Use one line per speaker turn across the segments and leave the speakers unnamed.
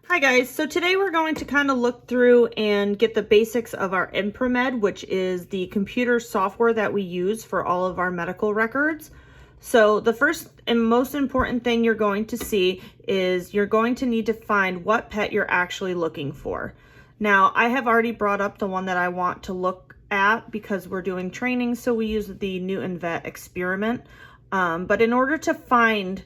Hi guys, so today we're going to kind of look through and get the basics of our Impromed, which is the computer software that we use for all of our medical records. So the first and most important thing you're going to see is you're going to need to find what pet you're actually looking for. Now, I have already brought up the one that I want to look at because we're doing training, so we use the Newton Vet Experiment. But in order to find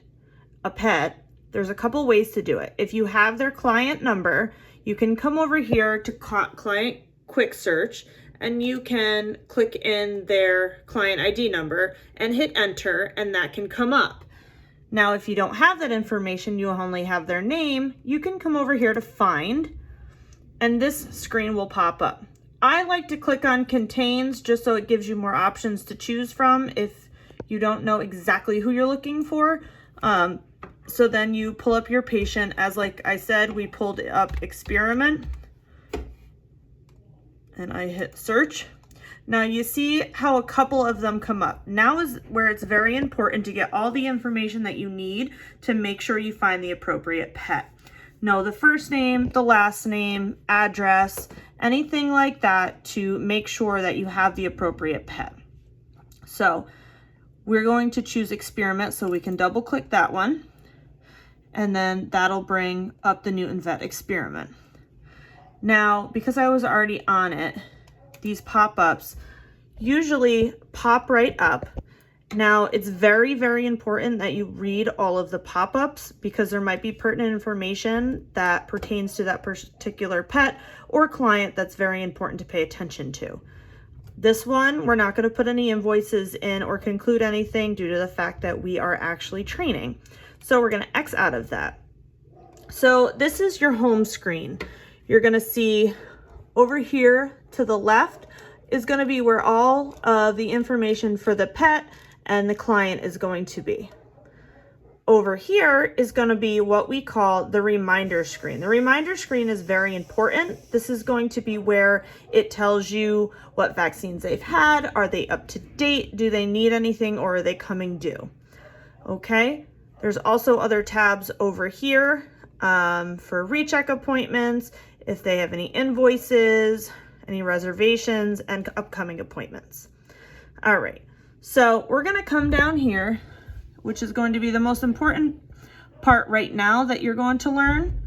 a pet, there's a couple ways to do it. If you have their client number, you can come over here to Client Quick Search and you can click in their client ID number and hit enter, and that can come up. Now, if you don't have that information, you only have their name, you can come over here to find, and this screen will pop up. I like to click on contains just so it gives you more options to choose from if you don't know exactly who you're looking for. So then you pull up your patient. As like I said, we pulled up experiment and I hit search. Now you see how a couple of them come up. Now is where it's very important to get all the information that you need to make sure you find the appropriate pet. Know the first name, the last name, address, anything like that to make sure that you have the appropriate pet. So we're going to choose experiment, so we can double click that one. And then that'll bring up the Newton Vet Experiment. Now, because I was already on it, these pop-ups usually pop right up. Now, it's very, very important that you read all of the pop-ups because there might be pertinent information that pertains to that particular pet or client that's very important to pay attention to. This one, we're not going to put any invoices in or conclude anything due to the fact that we are actually training. So we're going to X out of that. So this is your home screen. You're going to see over here to the left is going to be where all of the information for the pet and the client is going to be. Over here is going to be what we call the reminder screen. The reminder screen is very important. This is going to be where it tells you what vaccines they've had. Are they up to date? Do they need anything, or are they coming due? Okay. There's also other tabs over here for recheck appointments, if they have any invoices, any reservations, and upcoming appointments. All right, so we're gonna come down here, which is going to be the most important part right now that you're going to learn.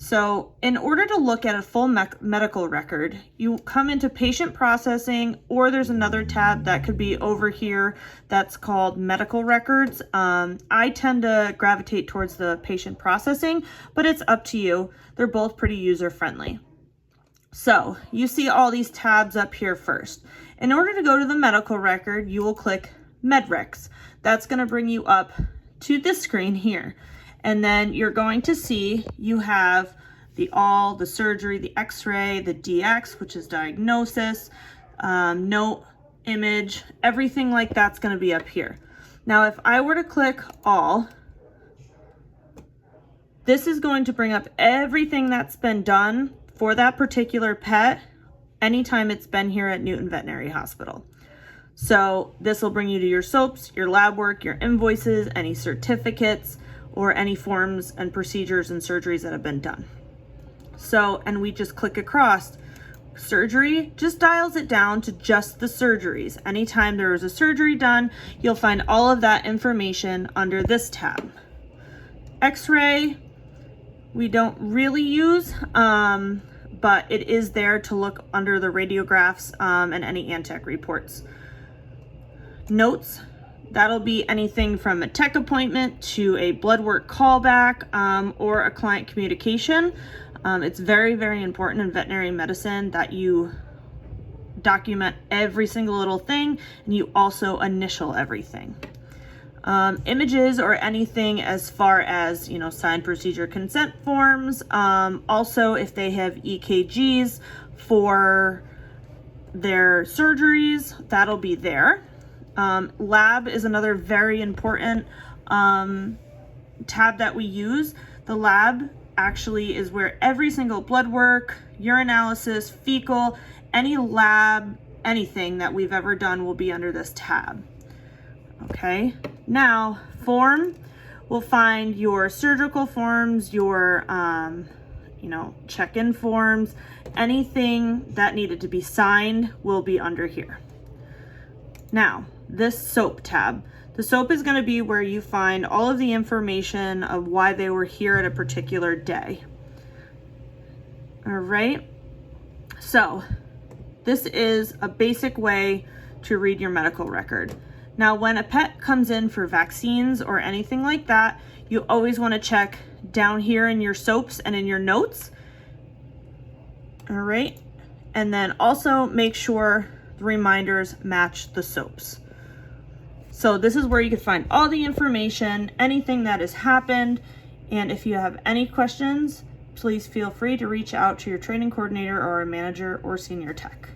So in order to look at a full medical record, you come into patient processing, or there's another tab that could be over here that's called medical records. I tend to gravitate towards the patient processing, but it's up to you. They're both pretty user friendly. So you see all these tabs up here first. In order to go to the medical record, you will click MedRecs. That's going to bring you up to this screen here. And then you're going to see you have the surgery, the x-ray, the DX, which is diagnosis, note, image, everything like that's going to be up here. Now, if I were to click all, this is going to bring up everything that's been done for that particular pet anytime it's been here at Newton Veterinary Hospital. So this will bring you to your SOAPs, your lab work, your invoices, any certificates, or any forms and procedures and surgeries that have been done. So, and we just click across. Surgery just dials it down to just the surgeries. Anytime there is a surgery done, you'll find all of that information under this tab. X-ray, we don't really use, but it is there to look under the radiographs and any ANTEC reports. Notes, that'll be anything from a tech appointment to a blood work callback or a client communication. It's very, very important in veterinary medicine that you document every single little thing and you also initial everything. Images or anything as far as, signed procedure consent forms. Also, if they have EKGs for their surgeries, that'll be there. Lab is another very important tab that we use. The lab actually is where every single blood work, urinalysis, fecal, any lab, anything that we've ever done will be under this tab. Okay, now form, we'll find your surgical forms, your check-in forms, anything that needed to be signed will be under here. Now, this soap tab. The soap is going to be where you find all of the information of why they were here at a particular day. All right. So this is a basic way to read your medical record. Now, when a pet comes in for vaccines or anything like that, you always want to check down here in your soaps and in your notes. All right. And then also make sure the reminders match the soaps. So this is where you can find all the information, anything that has happened. And if you have any questions, please feel free to reach out to your training coordinator or a manager or senior tech.